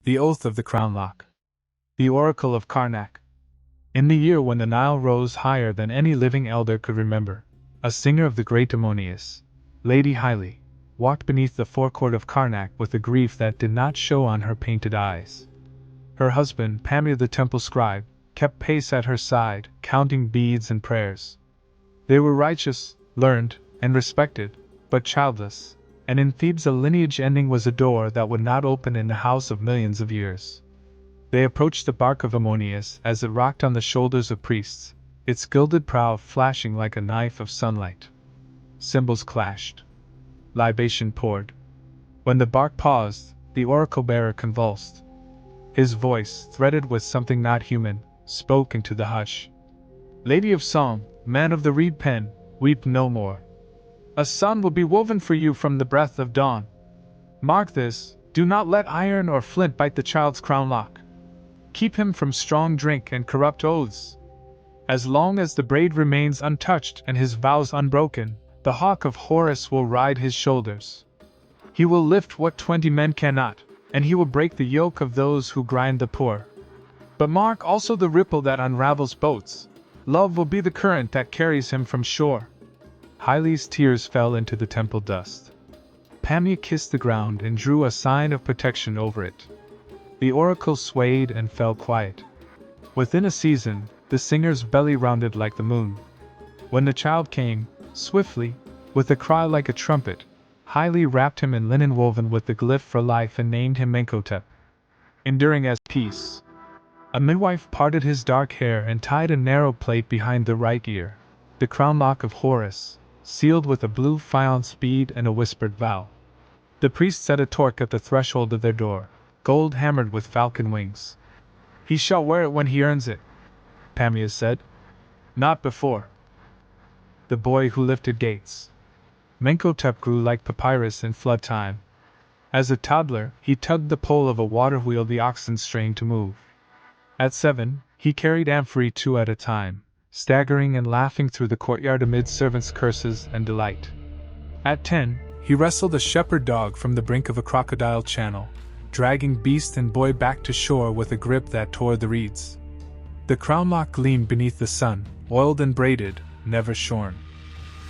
The Oath of the Crown Lock. The Oracle of Karnak. In the year when the Nile rose higher than any living elder could remember, a singer of the great Ammonius, Lady Haile, walked beneath the forecourt of Karnak with a grief that did not show on her painted eyes. Her husband, Pamia the temple scribe, kept pace at her side, counting beads and prayers. They were righteous, learned, and respected, but childless, and in Thebes a lineage ending was a door that would not open in the house of millions of years. They approached the bark of Ammonius as it rocked on the shoulders of priests, its gilded prow flashing like a knife of sunlight. Cymbals clashed. Libation poured. When the bark paused, the oracle bearer convulsed. His voice, threaded with something not human, spoke into the hush. Lady of Song, man of the reed pen, weep no more. A son will be woven for you from the breath of dawn. Mark this, do not let iron or flint bite the child's crown lock. Keep him from strong drink and corrupt oaths. As long as the braid remains untouched and his vows unbroken, the hawk of Horus will ride his shoulders. He will lift what 20 men cannot, and he will break the yoke of those who grind the poor. But mark also the ripple that unravels boats. Love will be the current that carries him from shore. Haile's tears fell into the temple dust. Pamia kissed the ground and drew a sign of protection over it. The oracle swayed and fell quiet. Within a season, the singer's belly rounded like the moon. When the child came, swiftly, with a cry like a trumpet, Haile wrapped him in linen woven with the glyph for life and named him Menhotep, enduring as peace. A midwife parted his dark hair and tied a narrow plait behind the right ear, the crown lock of Horus, sealed with a blue faience bead and a whispered vow. The priest set a torch at the threshold of their door, gold hammered with falcon wings. He shall wear it when he earns it, Pamia said. Not before. The boy who lifted gates. Menhotep grew like papyrus in flood time. As a toddler, he tugged the pole of a water wheel the oxen strained to move. At 7, he carried Amphory 2 at a time, staggering and laughing through the courtyard amid servants' curses and delight. At 10, he wrestled a shepherd dog from the brink of a crocodile channel, dragging beast and boy back to shore with a grip that tore the reeds. The crown lock gleamed beneath the sun, oiled and braided, never shorn.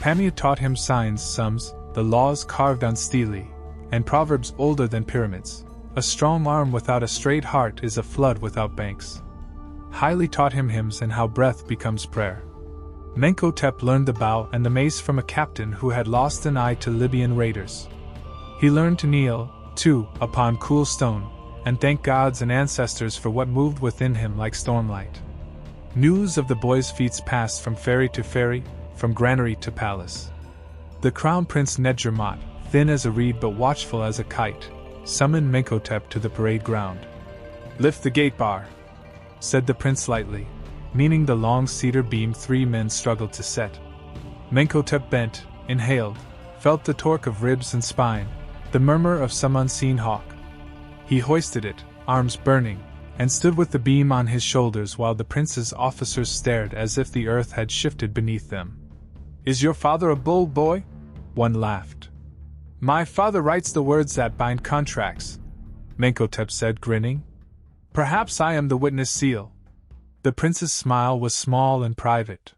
Pamia taught him signs, sums, the laws carved on stele, and proverbs older than pyramids. A strong arm without a straight heart is a flood without banks. Haile taught him hymns and how breath becomes prayer. Menhotep learned the bow and the mace from a captain who had lost an eye to Libyan raiders. He learned to kneel, too, upon cool stone, and thank gods and ancestors for what moved within him like stormlight. News of the boy's feats passed from ferry to ferry, from granary to palace. The crown prince Nedjermat, thin as a reed but watchful as a kite, summoned Menhotep to the parade ground. Lift the gate bar, said the prince lightly, meaning the long cedar beam 3 men struggled to set. Menhotep bent, inhaled, felt the torque of ribs and spine, the murmur of some unseen hawk. He hoisted it, arms burning, and stood with the beam on his shoulders while the prince's officers stared as if the earth had shifted beneath them. Is your father a bold boy? One laughed. My father writes the words that bind contracts, Menhotep said, grinning. Perhaps I am the witness seal. The prince's smile was small and private.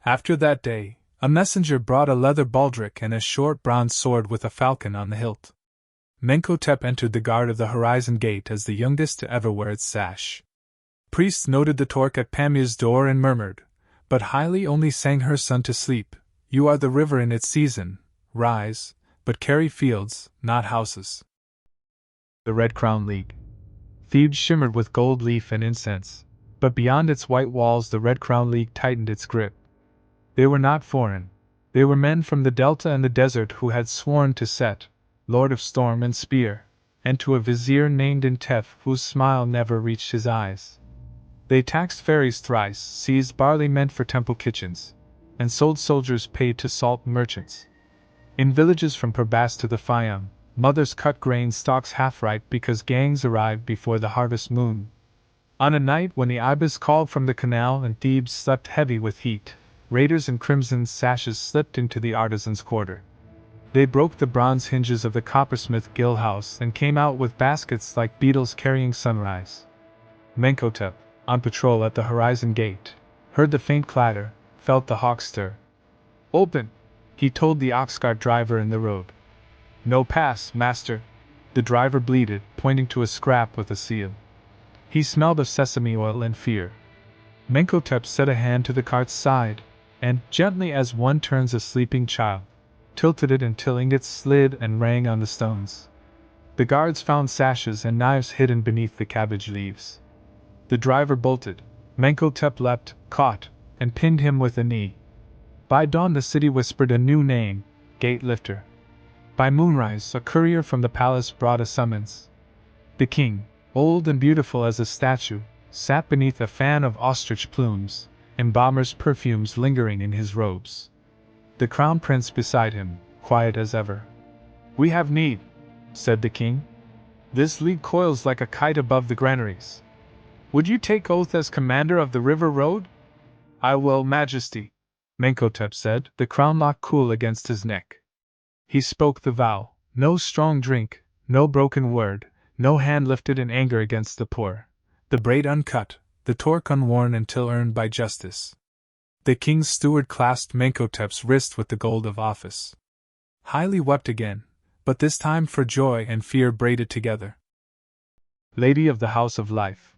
After that day, a messenger brought a leather baldric and a short bronze sword with a falcon on the hilt. Menhotep entered the guard of the Horizon Gate as the youngest to ever wear its sash. Priests noted the torque at Pamia's door and murmured, but Haile only sang her son to sleep. You are the river in its season, rise, but carry fields, not houses. The Red Crown League. Thebes shimmered with gold leaf and incense, but beyond its white walls the Red Crown League tightened its grip. They were not foreign. They were men from the delta and the desert who had sworn to Set, Lord of Storm and Spear, and to a vizier named Intef whose smile never reached his eyes. They taxed ferries thrice, seized barley meant for temple kitchens, and sold soldiers paid to salt merchants. In villages from Perbas to the Fayum, mothers cut grain stalks half-ripe because gangs arrived before the harvest moon. On a night when the ibis called from the canal and Thebes slept heavy with heat, raiders in crimson sashes slipped into the artisans' quarter. They broke the bronze hinges of the coppersmith guild house and came out with baskets like beetles carrying sunrise. Menkotep, on patrol at the horizon gate, heard the faint clatter, felt the hawk stir. "Open!" he told the ox-cart driver in the road. "No pass, master," the driver bleated, pointing to a scrap with a seal. He smelled of sesame oil and fear. Menkotep set a hand to the cart's side, and, gently as one turns a sleeping child, tilted it until ingots slid and rang on the stones. The guards found sashes and knives hidden beneath the cabbage leaves. The driver bolted. Menkotep leapt, caught, and pinned him with a knee. By dawn the city whispered a new name, Gate Lifter. By moonrise a courier from the palace brought a summons. The king, old and beautiful as a statue, sat beneath a fan of ostrich plumes, embalmer's perfumes lingering in his robes. The crown prince beside him, quiet as ever. "We have need," said the king. "This league coils like a kite above the granaries. Would you take oath as commander of the river road?" "I will, Majesty," Menkotep said, the crown lock cool against his neck. He spoke the vow, no strong drink, no broken word, no hand lifted in anger against the poor, the braid uncut, the torque unworn until earned by justice. The king's steward clasped Menkotep's wrist with the gold of office. Haile wept again, but this time for joy and fear braided together. Lady of the House of Life.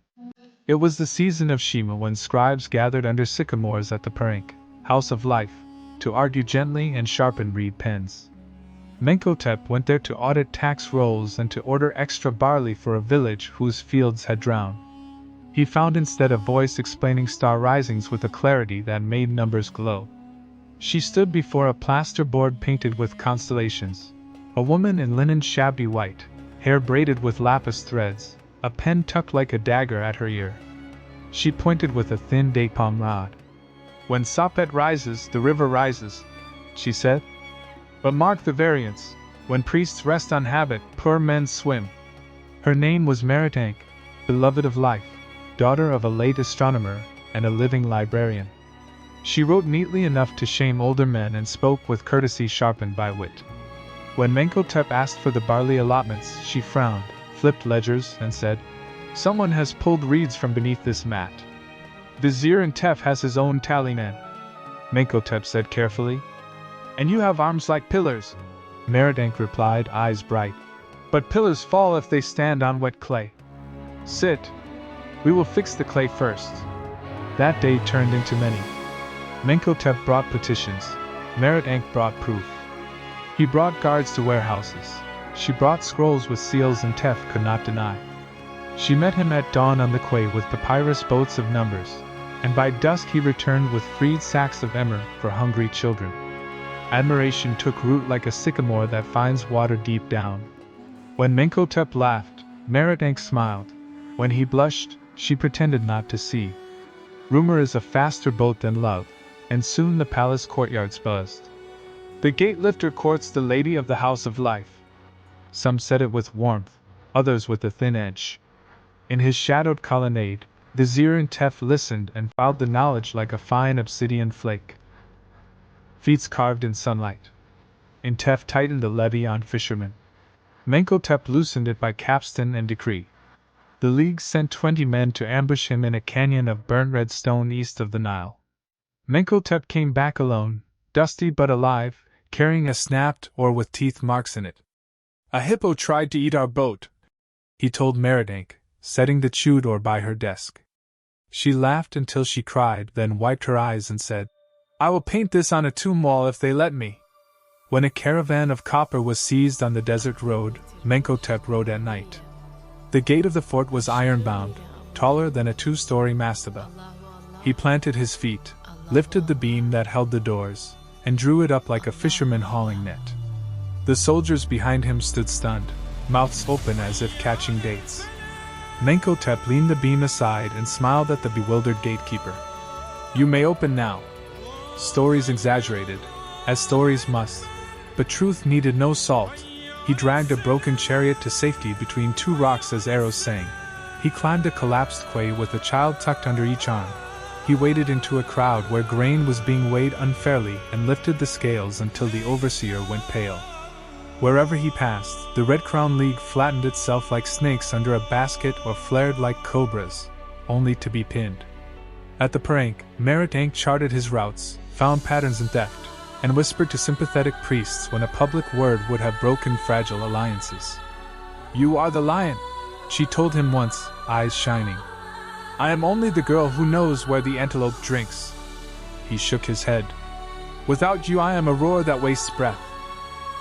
It was the season of Shema when scribes gathered under sycamores at the Parank, House of Life, to argue gently and sharpen reed pens. Menkotep went there to audit tax rolls and to order extra barley for a village whose fields had drowned. He found instead a voice explaining star risings with a clarity that made numbers glow. She stood before a plaster board painted with constellations, a woman in linen shabby white, hair braided with lapis threads, a pen tucked like a dagger at her ear. She pointed with a thin date palm rod. "When Sapet rises, the river rises," she said. "But mark the variance, when priests rest on habit, poor men swim." Her name was Meritank, beloved of life, daughter of a late astronomer and a living librarian. She wrote neatly enough to shame older men and spoke with courtesy sharpened by wit. When Menkotep asked for the barley allotments, she frowned, flipped ledgers, and said, "Someone has pulled reeds from beneath this mat. Vizier Intef has his own tallyman," Menkotep said carefully. "And you have arms like pillars," Meritank replied, eyes bright. "But pillars fall if they stand on wet clay. Sit. We will fix the clay first." That day turned into many. Menkotep brought petitions. Meritank brought proof. He brought guards to warehouses. She brought scrolls with seals Intef could not deny. She met him at dawn on the quay with papyrus boats of numbers, and by dusk he returned with freed sacks of emmer for hungry children. Admiration took root like a sycamore that finds water deep down. When Menkotep laughed, Meritank smiled. When he blushed, she pretended not to see. Rumor is a faster boat than love, and soon the palace courtyards buzzed. "The gate lifter courts the lady of the House of Life." Some said it with warmth, others with a thin edge. In his shadowed colonnade, Vizier Intef listened and filed the knowledge like a fine obsidian flake. Feats carved in sunlight. Intef tightened the levy on fishermen. Menkotep loosened it by capstan and decree. The League sent 20 men to ambush him in a canyon of burnt red stone east of the Nile. Menkotep came back alone, dusty but alive, carrying a snapped oar with teeth marks in it. "A hippo tried to eat our boat," he told Meritank, setting the chewed oar by her desk. She laughed until she cried, then wiped her eyes and said, "I will paint this on a tomb wall if they let me." When a caravan of copper was seized on the desert road, Menkotep rode at night. The gate of the fort was iron-bound, taller than a 2-story mastaba. He planted his feet, lifted the beam that held the doors, and drew it up like a fisherman hauling net. The soldiers behind him stood stunned, mouths open as if catching dates. Menkotep leaned the beam aside and smiled at the bewildered gatekeeper. "You may open now." Stories exaggerated, as stories must, but truth needed no salt. He dragged a broken chariot to safety between 2 rocks as arrows sang. He climbed a collapsed quay with a child tucked under each arm. He waded into a crowd where grain was being weighed unfairly and lifted the scales until the overseer went pale. Wherever he passed, the Red Crown League flattened itself like snakes under a basket or flared like cobras, only to be pinned. At the Parank, Merit charted his routes, found patterns in theft, and whispered to sympathetic priests when a public word would have broken fragile alliances. "You are the lion," she told him once, eyes shining. "I am only the girl who knows where the antelope drinks." He shook his head. "Without you I am a roar that wastes breath."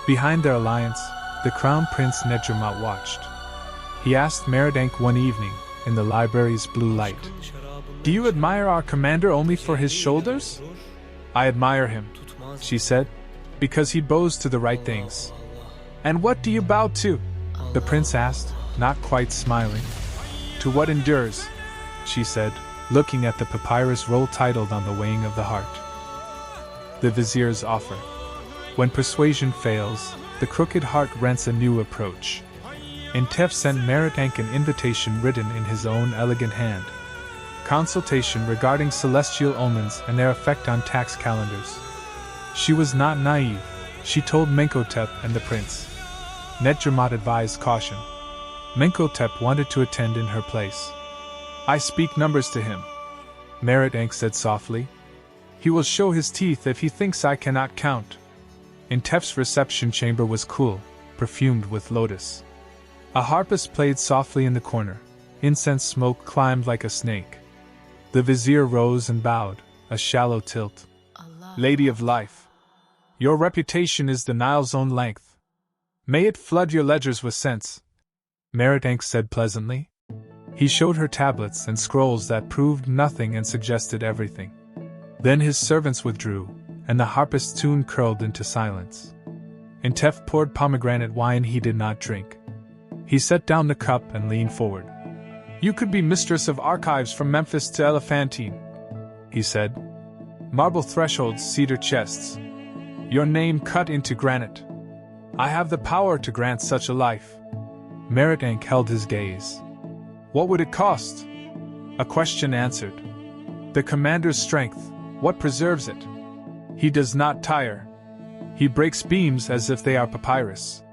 Behind their alliance, the Crown Prince Nedjermat watched. He asked Merodach one evening, in the library's blue light, "Do you admire our commander only for his shoulders?" "I admire him," she said, "because he bows to the right things." "And what do you bow to?" the prince asked, not quite smiling. "To what endures," she said, looking at the papyrus roll titled on the weighing of the heart. The vizier's offer. When persuasion fails, the crooked heart rents a new approach. Intef sent Merodach an invitation written in his own elegant hand. Consultation regarding celestial omens and their effect on tax calendars. She was not naive, she told Menhotep and the prince. Nedjermat advised caution. Menhotep wanted to attend in her place. "I speak numbers to him," Merodach said softly. "He will show his teeth if he thinks I cannot count." Intef's reception chamber was cool, perfumed with lotus. A harpist played softly in the corner. Incense smoke climbed like a snake. The vizier rose and bowed, a shallow tilt. "Lady of life, your reputation is the Nile's own length. May it flood your ledgers with sense," Merodach said pleasantly. He showed her tablets and scrolls that proved nothing and suggested everything. Then his servants withdrew, and the harpist's tune curled into silence. Intef poured pomegranate wine he did not drink. He set down the cup and leaned forward. "You could be mistress of archives from Memphis to Elephantine," he said. "Marble thresholds, cedar chests. Your name cut into granite. I have the power to grant such a life." Merodach held his gaze. "What would it cost?" A question answered. "The commander's strength, what preserves it? He does not tire. He breaks beams as if they are papyrus.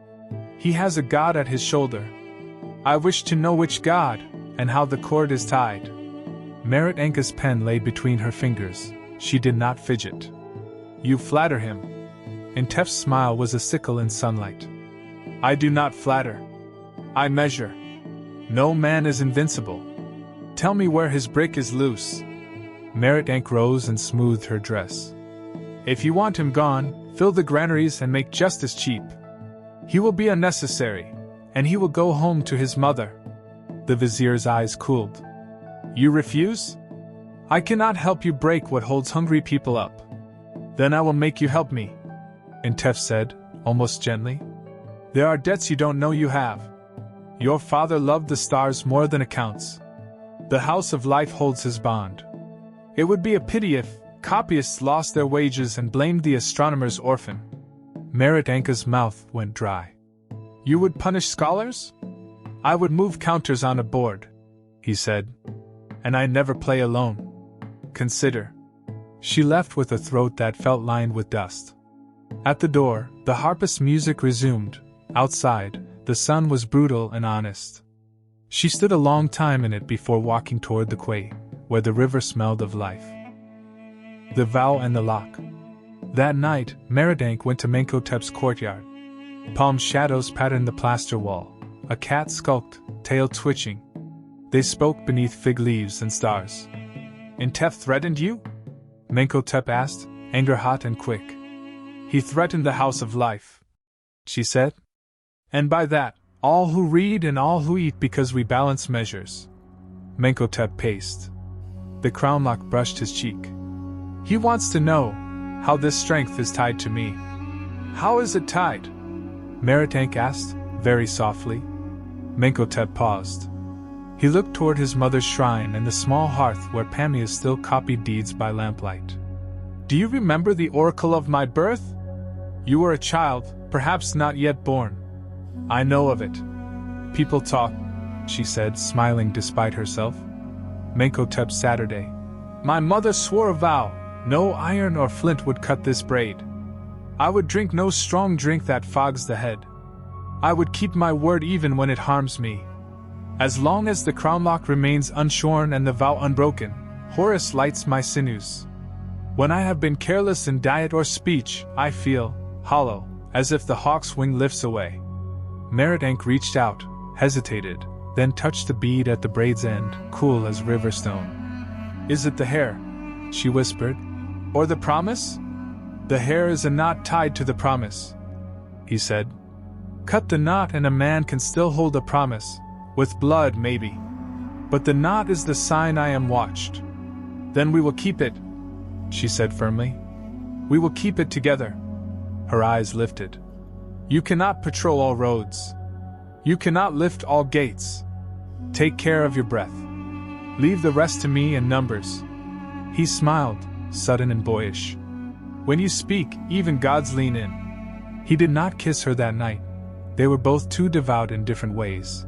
He has a god at his shoulder. I wish to know which god, and how the cord is tied." Merodach's pen lay between her fingers. She did not fidget. "You flatter him." Intef's smile was a sickle in sunlight. "I do not flatter. I measure. No man is invincible. Tell me where his brick is loose." Merodach rose and smoothed her dress. "If you want him gone, fill the granaries and make justice cheap. He will be unnecessary, and he will go home to his mother." The vizier's eyes cooled. "You refuse? I cannot help you break what holds hungry people up." "Then I will make you help me," Intef said, almost gently. "There are debts you don't know you have. Your father loved the stars more than accounts. The House of Life holds his bond. It would be a pity if copyists lost their wages and blamed the astronomer's orphan." Merodach's mouth went dry. "You would punish scholars?" "I would move counters on a board," he said. "And I never play alone. Consider." She left with a throat that felt lined with dust. At the door, the harpist's music resumed. Outside, the sun was brutal and honest. She stood a long time in it before walking toward the quay, where the river smelled of life. The vow and the lock. That night, Merodach went to Menhotep's courtyard. Palm shadows patterned the plaster wall. A cat skulked, tail twitching. They spoke beneath fig leaves and stars. "Intef threatened you?" Menhotep asked, anger hot and quick. "He threatened the House of Life," she said. "And by that, all who read and all who eat, because we balance measures." Menhotep paced. The crownlock brushed his cheek. "He wants to know how this strength is tied to me." "How is it tied?" Merodach asked, very softly. Menhotep paused. He looked toward his mother's shrine and the small hearth where Pamia still copied deeds by lamplight. "Do you remember the oracle of my birth? You were a child, perhaps not yet born. I know of it. People talk," she said, smiling despite herself. Menhotep Saturday. "My mother swore a vow, no iron or flint would cut this braid. I would drink no strong drink that fogs the head. I would keep my word even when it harms me. As long as the crownlock remains unshorn and the vow unbroken, Horus lights my sinews. When I have been careless in diet or speech, I feel hollow, as if the hawk's wing lifts away. Merodach reached out, hesitated, then touched the bead at the braid's end, cool as river stone. Is it the hair? She whispered. Or the promise? The hair is a knot tied to the promise, he said. Cut the knot and a man can still hold a promise, with blood maybe. But the knot is the sign I am watched. Then we will keep it, she said firmly. We will keep it together. Her eyes lifted. You cannot patrol all roads. You cannot lift all gates. Take care of your breath. Leave the rest to me and numbers. He smiled, sudden and boyish. When you speak, even gods lean in. He did not kiss her that night. They were both too devout in different ways.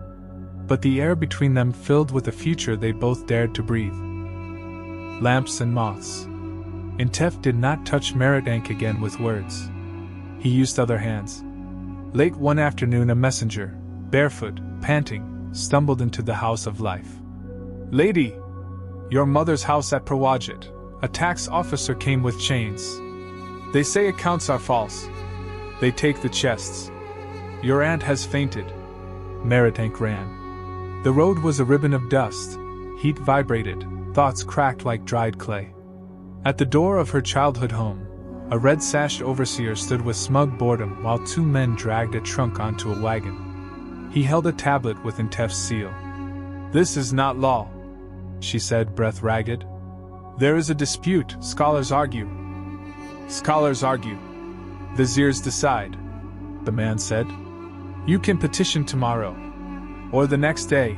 But the air between them filled with a future they both dared to breathe. Lamps and moths. Intef did not touch Merodach again with words. He used other hands. Late one afternoon a messenger, barefoot, panting, stumbled into the house of life. Lady! Your mother's house at Prawajet. A tax officer came with chains. They say accounts are false. They take the chests. Your aunt has fainted. Merodach ran. The road was a ribbon of dust. Heat vibrated, thoughts cracked like dried clay. At the door of her childhood home, a red-sashed overseer stood with smug boredom while two men dragged a trunk onto a wagon. He held a tablet with Intef's seal. This is not law, she said, breath ragged. There is a dispute, scholars argue. Scholars argue. Viziers decide, the man said. You can petition tomorrow. Or the next day.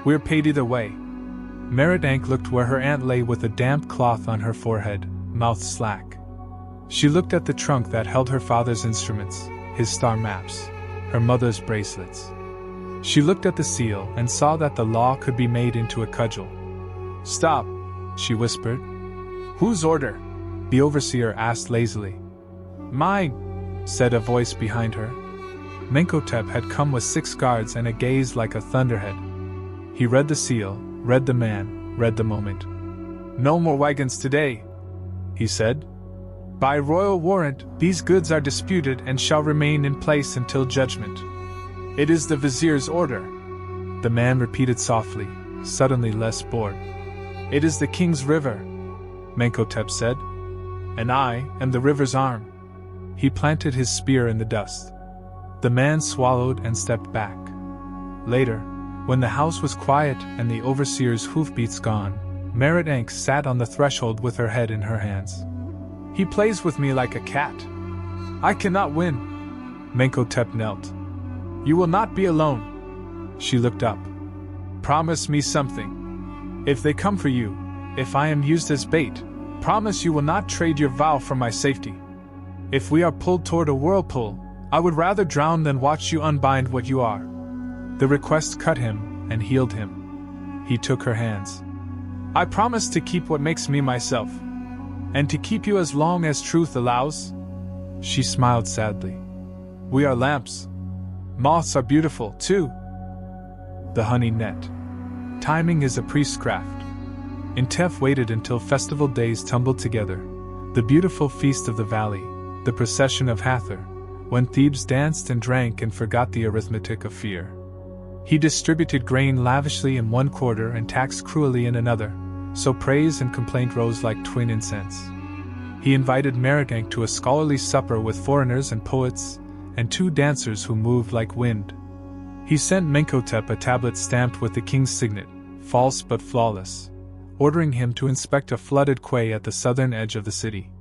We're paid either way. Merodach looked where her aunt lay with a damp cloth on her forehead, mouth slack. She looked at the trunk that held her father's instruments, his star maps, her mother's bracelets. She looked at the seal and saw that the law could be made into a cudgel. Stop, she whispered. Whose order? The overseer asked lazily. Mine, said a voice behind her. Menhotep had come with 6 guards and a gaze like a thunderhead. He read the seal, read the man, read the moment. No more wagons today, he said. By royal warrant, these goods are disputed and shall remain in place until judgment. It is the vizier's order, the man repeated softly, suddenly less bored. It is the king's river, Menhotep said. And I am the river's arm. He planted his spear in the dust. The man swallowed and stepped back. Later, when the house was quiet and the overseer's hoofbeats gone, Merodach sat on the threshold with her head in her hands. He plays with me like a cat. I cannot win. Menhotep knelt. You will not be alone. She looked up. Promise me something. If they come for you, if I am used as bait, promise you will not trade your vow for my safety. If we are pulled toward a whirlpool, I would rather drown than watch you unbind what you are. The request cut him and healed him. He took her hands. I promise to keep what makes me myself, and to keep you as long as truth allows. She smiled sadly. We are lamps. Moths are beautiful, too. The honey net. Timing is a priest's craft. Intef waited until festival days tumbled together, the beautiful feast of the valley, the procession of Hathor, when Thebes danced and drank and forgot the arithmetic of fear. He distributed grain lavishly in one quarter and taxed cruelly in another, so praise and complaint rose like twin incense. He invited Merodach to a scholarly supper with foreigners and poets, and 2 dancers who moved like wind. He sent Menhotep a tablet stamped with the king's signet, false but flawless, ordering him to inspect a flooded quay at the southern edge of the city.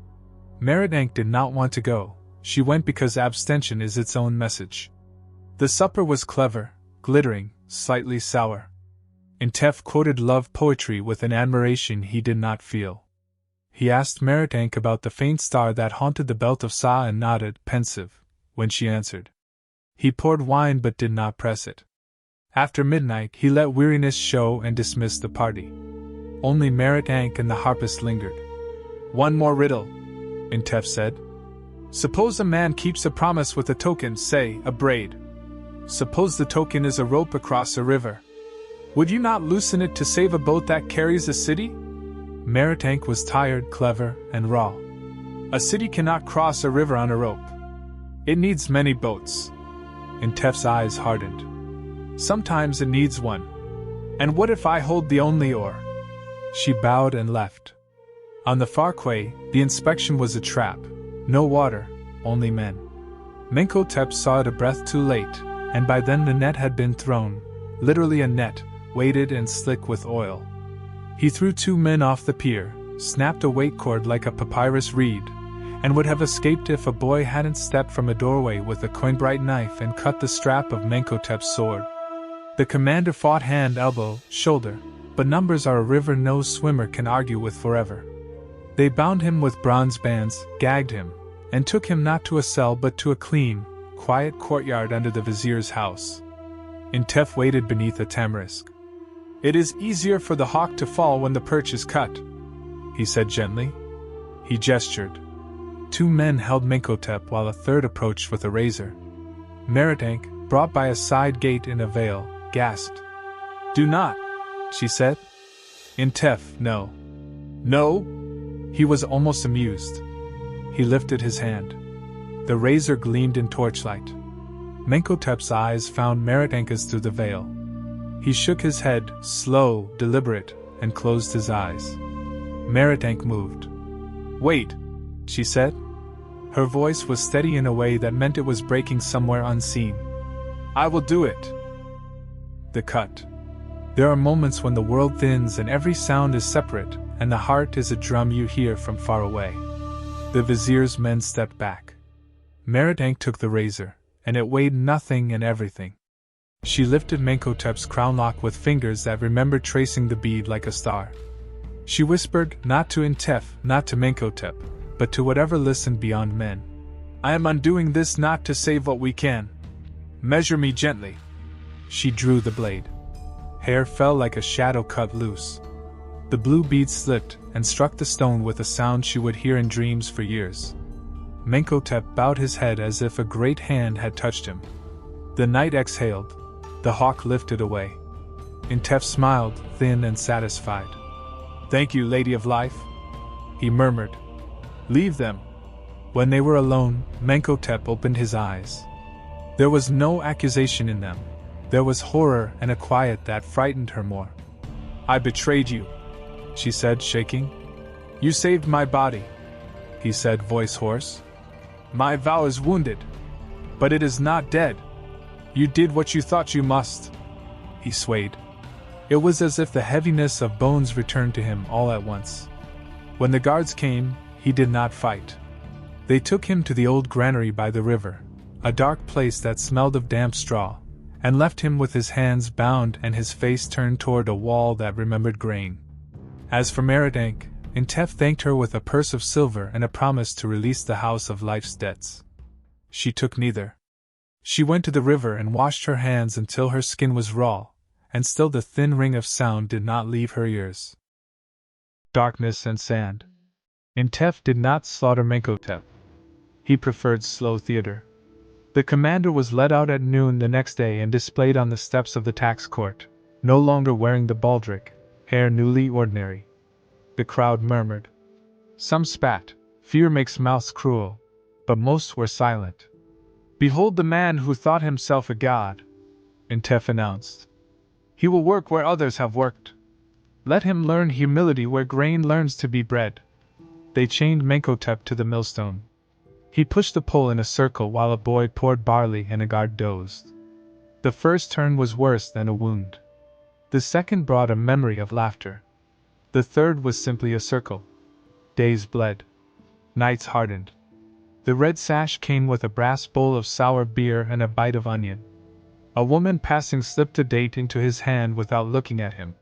Merodach did not want to go. She went because abstention is its own message. The supper was clever, glittering, slightly sour. Intef quoted love poetry with an admiration he did not feel. He asked Merodach about the faint star that haunted the belt of Sa and nodded, pensive, when she answered. He poured wine but did not press it. After midnight he let weariness show and dismissed the party. Only Merodach and the harpist lingered. One more riddle, Intef said. Suppose a man keeps a promise with a token, say, a braid. Suppose the token is a rope across a river. Would you not loosen it to save a boat that carries a city? Maritank was tired, clever, and raw. A city cannot cross a river on a rope. It needs many boats. Intef's eyes hardened. Sometimes it needs one. And what if I hold the only oar? She bowed and left. On the far quay, the inspection was a trap. No water, only men. Menkotep saw it a breath too late, and by then the net had been thrown, literally a net, weighted and slick with oil. He threw 2 men off the pier, snapped a weight cord like a papyrus reed, and would have escaped if a boy hadn't stepped from a doorway with a coin-bright knife and cut the strap of Menkotep's sword. The commander fought hand, elbow, shoulder, but numbers are a river no swimmer can argue with forever. They bound him with bronze bands, gagged him, and took him not to a cell but to a clean, quiet courtyard under the vizier's house. Intef waited beneath a tamarisk. "It is easier for the hawk to fall when the perch is cut," he said gently. He gestured. 2 men held Menkotep while a third approached with a razor. Maritank, brought by a side gate in a veil, gasped. "Do not," she said. "Intef, no." "No?" He was almost amused. He lifted his hand. The razor gleamed in torchlight. Menkotep's eyes found Maritanka's through the veil. He shook his head, slow, deliberate, and closed his eyes. Maritank moved. "Wait," she said. Her voice was steady in a way that meant it was breaking somewhere unseen. "I will do it." The cut. There are moments when the world thins and every sound is separate, and the heart is a drum you hear from far away. The vizier's men stepped back. Maritank took the razor, and it weighed nothing and everything. She lifted Menkotep's crown lock with fingers that remembered tracing the bead like a star. She whispered, not to Intef, not to Menkotep, but to whatever listened beyond men. "I am undoing this not to save what we can. Measure me gently." She drew the blade. Hair fell like a shadow cut loose. The blue bead slipped and struck the stone with a sound she would hear in dreams for years. Menkotep bowed his head as if a great hand had touched him. The knight exhaled. The hawk lifted away. Intef smiled, thin and satisfied. "Thank you, Lady of Life," he murmured. "Leave them." When they were alone, Menkotep opened his eyes. There was no accusation in them. There was horror and a quiet that frightened her more. "I betrayed you," she said, shaking. "You saved my body," he said, voice hoarse. "My vow is wounded, but it is not dead. You did what you thought you must." He swayed. It was as if the heaviness of bones returned to him all at once. When the guards came, he did not fight. They took him to the old granary by the river, a dark place that smelled of damp straw, and left him with his hands bound and his face turned toward a wall that remembered grain. As for Maritank, Intef thanked her with a purse of silver and a promise to release the house of life's debts. She took neither. She went to the river and washed her hands until her skin was raw, and still the thin ring of sound did not leave her ears. Darkness and sand. Intef did not slaughter Menkotep. He preferred slow theater. The commander was led out at noon the next day and displayed on the steps of the tax court, no longer wearing the baldric, hair newly ordinary. The crowd murmured. Some spat, fear makes mouths cruel, but most were silent. "Behold the man who thought himself a god," Intef announced. "He will work where others have worked. Let him learn humility where grain learns to be bread." They chained Menkotep to the millstone. He pushed the pole in a circle while a boy poured barley and a guard dozed. The first turn was worse than a wound. The second brought a memory of laughter. The third was simply a circle. Days bled. Nights hardened. The red sash came with a brass bowl of sour beer and a bite of onion. A woman passing slipped a date into his hand without looking at him.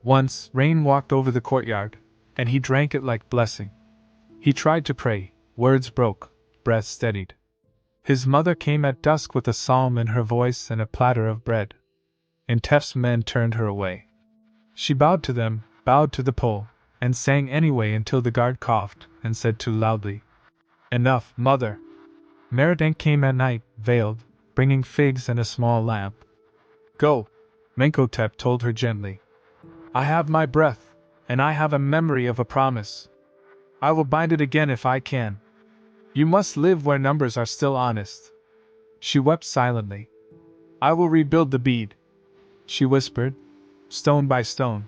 Once, rain walked over the courtyard, and he drank it like blessing. He tried to pray, words broke, breath steadied. His mother came at dusk with a psalm in her voice and a platter of bread. Intef's men turned her away. She bowed to them, bowed to the pole, and sang anyway until the guard coughed and said too loudly, "Enough, mother." Maritank came at night, veiled, bringing figs and a small lamp. Go, Menkotep told her gently. I have my breath, and I have a memory of a promise. I will bind it again if I can. You must live where numbers are still honest. She wept silently. I will rebuild the bead, she whispered, stone by stone.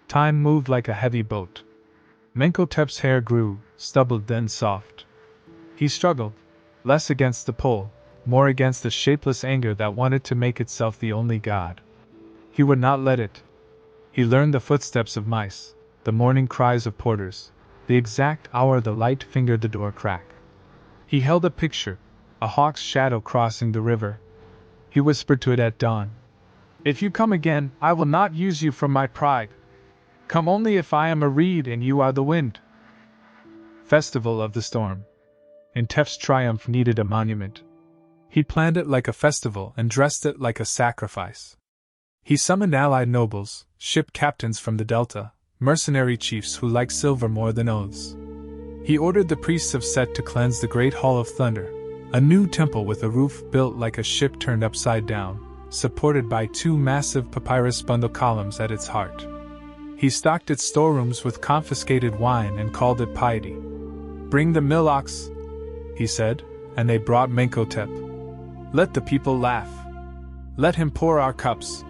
Time moved like a heavy boat. Menkotep's hair grew, stubbled then soft. He struggled, less against the pole, more against the shapeless anger that wanted to make itself the only god. He would not let it. He learned the footsteps of mice, the morning cries of porters, the exact hour the light fingered the door crack. He held a picture, a hawk's shadow crossing the river. He whispered to it at dawn. If you come again, I will not use you from my pride. Come only if I am a reed and you are the wind. Festival of the Storm. Intef's triumph needed a monument. He planned it like a festival and dressed it like a sacrifice. He summoned allied nobles, ship captains from the Delta, mercenary chiefs who liked silver more than oaths. He ordered the priests of Set to cleanse the Great Hall of Thunder, a new temple with a roof built like a ship turned upside down, supported by two massive papyrus bundle columns at its heart. He stocked its storerooms with confiscated wine and called it piety. Bring the mill ox, he said, and they brought Menkotep. Let the people laugh. Let him pour our cups.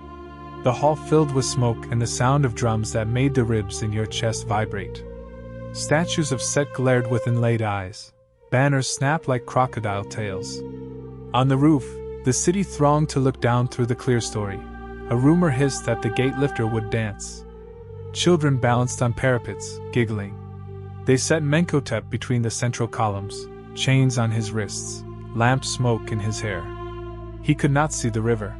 The hall filled with smoke and the sound of drums that made the ribs in your chest vibrate. Statues of Set glared with inlaid eyes. Banners snapped like crocodile tails. On the roof, the city thronged to look down through the clear story. A rumor hissed that the gate lifter would dance. Children balanced on parapets, giggling. They set Menkotep between the central columns, chains on his wrists, lamp smoke in his hair. He could not see the river.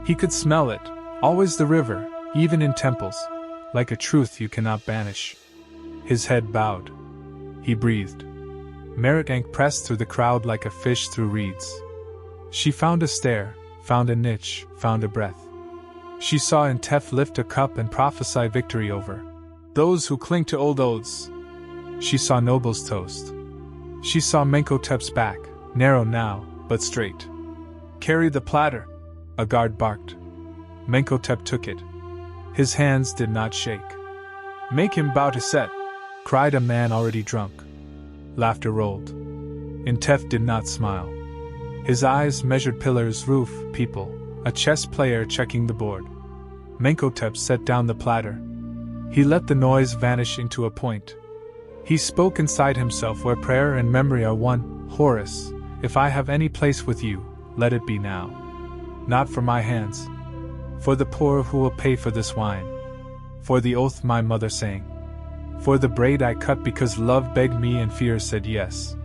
He could smell it, always the river, even in temples, like a truth you cannot banish. His head bowed. He breathed. Meritbank pressed through the crowd like a fish through reeds. She found a stair, found a niche, found a breath. She saw Intef lift a cup and prophesy victory over those who cling to old oaths. She saw nobles toast. She saw Menkotep's back, narrow now, but straight. Carry the platter, a guard barked. Menkotep took it. His hands did not shake. Make him bow to Set, cried a man already drunk. Laughter rolled. Intef did not smile. His eyes measured pillars, roof, people, a chess player checking the board. Menkotep set down the platter. He let the noise vanish into a point. He spoke inside himself where prayer and memory are one. Horus, if I have any place with you, let it be now. Not for my hands. For the poor who will pay for this wine. For the oath my mother sang. For the braid I cut because love begged me and fear said yes.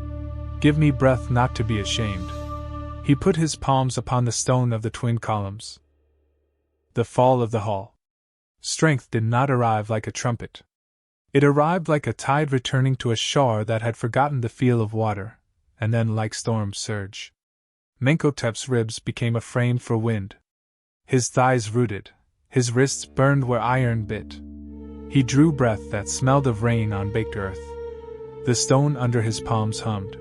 Give me breath not to be ashamed. He put his palms upon the stone of the twin columns. The fall of the hall. Strength did not arrive like a trumpet. It arrived like a tide returning to a shore that had forgotten the feel of water, and then like storm surge. Menkotep's ribs became a frame for wind. His thighs rooted, his wrists burned where iron bit. He drew breath that smelled of rain on baked earth. The stone under his palms hummed.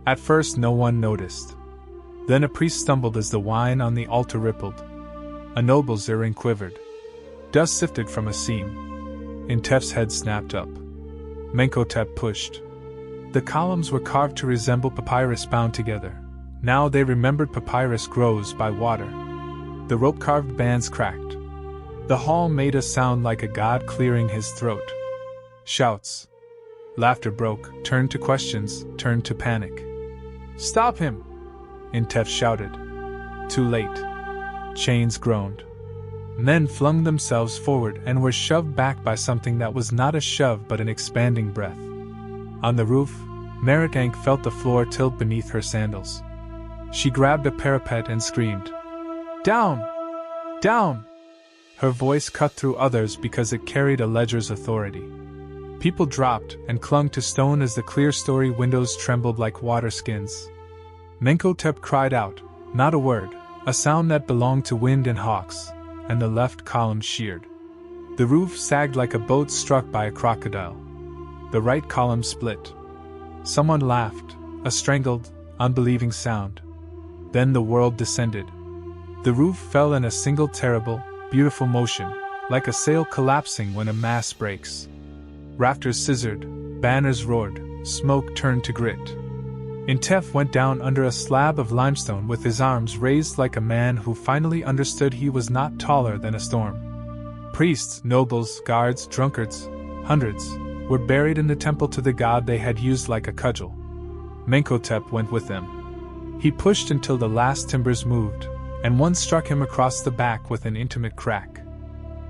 At first no one noticed. Then a priest stumbled as the wine on the altar rippled. A noble's earring quivered. Dust sifted from a seam. Intef's head snapped up. Menkotep pushed. The columns were carved to resemble papyrus bound together. Now they remembered papyrus grows by water. The rope-carved bands cracked. The hall made a sound like a god clearing his throat. Shouts. Laughter broke, turned to questions, turned to panic. Stop him! Intef shouted. Too late. Chains groaned. Men flung themselves forward and were shoved back by something that was not a shove but an expanding breath. On the roof, Meritbank felt the floor tilt beneath her sandals. She grabbed a parapet and screamed. Down! Down! Her voice cut through others because it carried a ledger's authority. People dropped and clung to stone as the clear story windows trembled like water skins. Menkotep cried out, not a word, a sound that belonged to wind and hawks, and the left column sheared. The roof sagged like a boat struck by a crocodile. The right column split. Someone laughed, a strangled, unbelieving sound. Then the world descended. The roof fell in a single terrible, beautiful motion, like a sail collapsing when a mast breaks. Rafters scissored, banners roared, smoke turned to grit. Intef went down under a slab of limestone with his arms raised like a man who finally understood he was not taller than a storm. Priests, nobles, guards, drunkards, hundreds, were buried in the temple to the god they had used like a cudgel. Menkotep went with them. He pushed until the last timbers moved, and one struck him across the back with an intimate crack.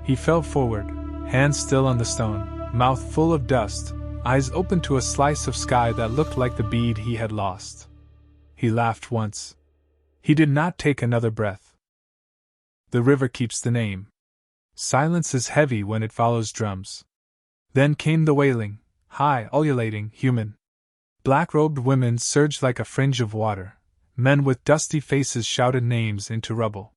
He fell forward, hands still on the stone, mouth full of dust, eyes open to a slice of sky that looked like the bead he had lost. He laughed once. He did not take another breath. The river keeps the name. Silence is heavy when it follows drums. Then came the wailing, high, ululating, human. Black-robed women surged like a fringe of water. Men with dusty faces shouted names into rubble.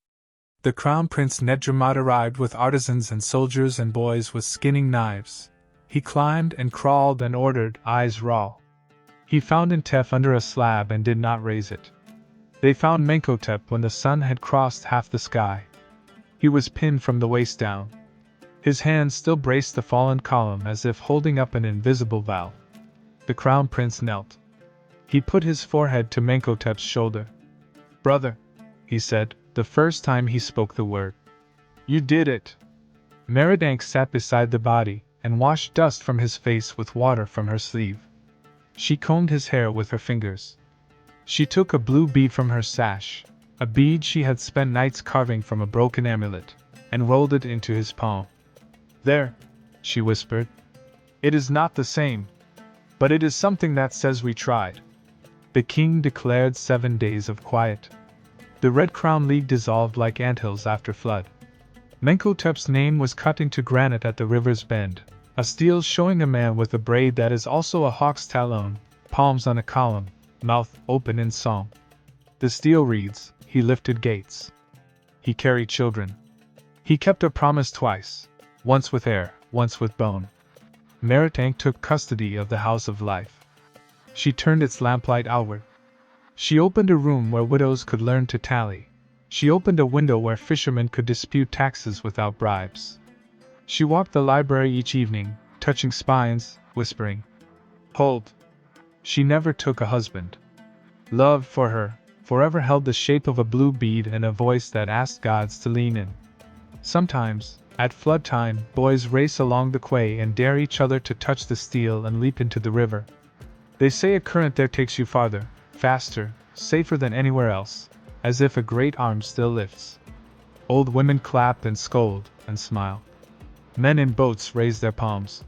The Crown Prince Nedramat arrived with artisans and soldiers and boys with skinning knives. He climbed and crawled and ordered, eyes raw. He found Intef under a slab and did not raise it. They found Menkotep when the sun had crossed half the sky. He was pinned from the waist down. His hands still braced the fallen column as if holding up an invisible vow. The Crown Prince knelt. He put his forehead to Menkotep's shoulder. "Brother," he said, the first time he spoke the word. "You did it." Merodach sat beside the body and washed dust from his face with water from her sleeve. She combed his hair with her fingers. She took a blue bead from her sash, a bead she had spent nights carving from a broken amulet, and rolled it into his palm. "There," she whispered. "It is not the same, but it is something that says we tried." The king declared 7 days of quiet. The Red Crown League dissolved like anthills after flood. Menkotep's name was cut into granite at the river's bend, a stele showing a man with a braid that is also a hawk's talon, palms on a column, mouth open in song. The stele reads, "He lifted gates. He carried children. He kept a promise twice, once with air, once with bone." Merodach took custody of the House of Life. She turned its lamplight outward. She opened a room where widows could learn to tally. She opened a window where fishermen could dispute taxes without bribes. She walked the library each evening, touching spines, whispering, "Hold." She never took a husband. Love, for her, forever held the shape of a blue bead and a voice that asked gods to lean in. Sometimes, at flood time, boys race along the quay and dare each other to touch the steel and leap into the river. They say a current there takes you farther, faster, safer than anywhere else, as if a great arm still lifts. Old women clap and scold and smile. Men in boats raise their palms.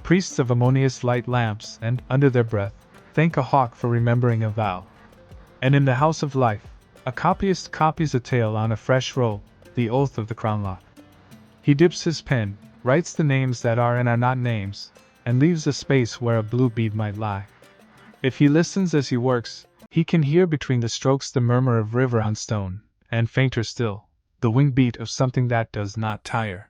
Priests of Ammonius light lamps and, under their breath, thank a hawk for remembering a vow. And in the House of Life, a copyist copies a tale on a fresh roll, the oath of the crown lock. He dips his pen, writes the names that are and are not names, and leaves a space where a blue bead might lie. If he listens as he works, he can hear between the strokes the murmur of river on stone, and fainter still, the wing beat of something that does not tire.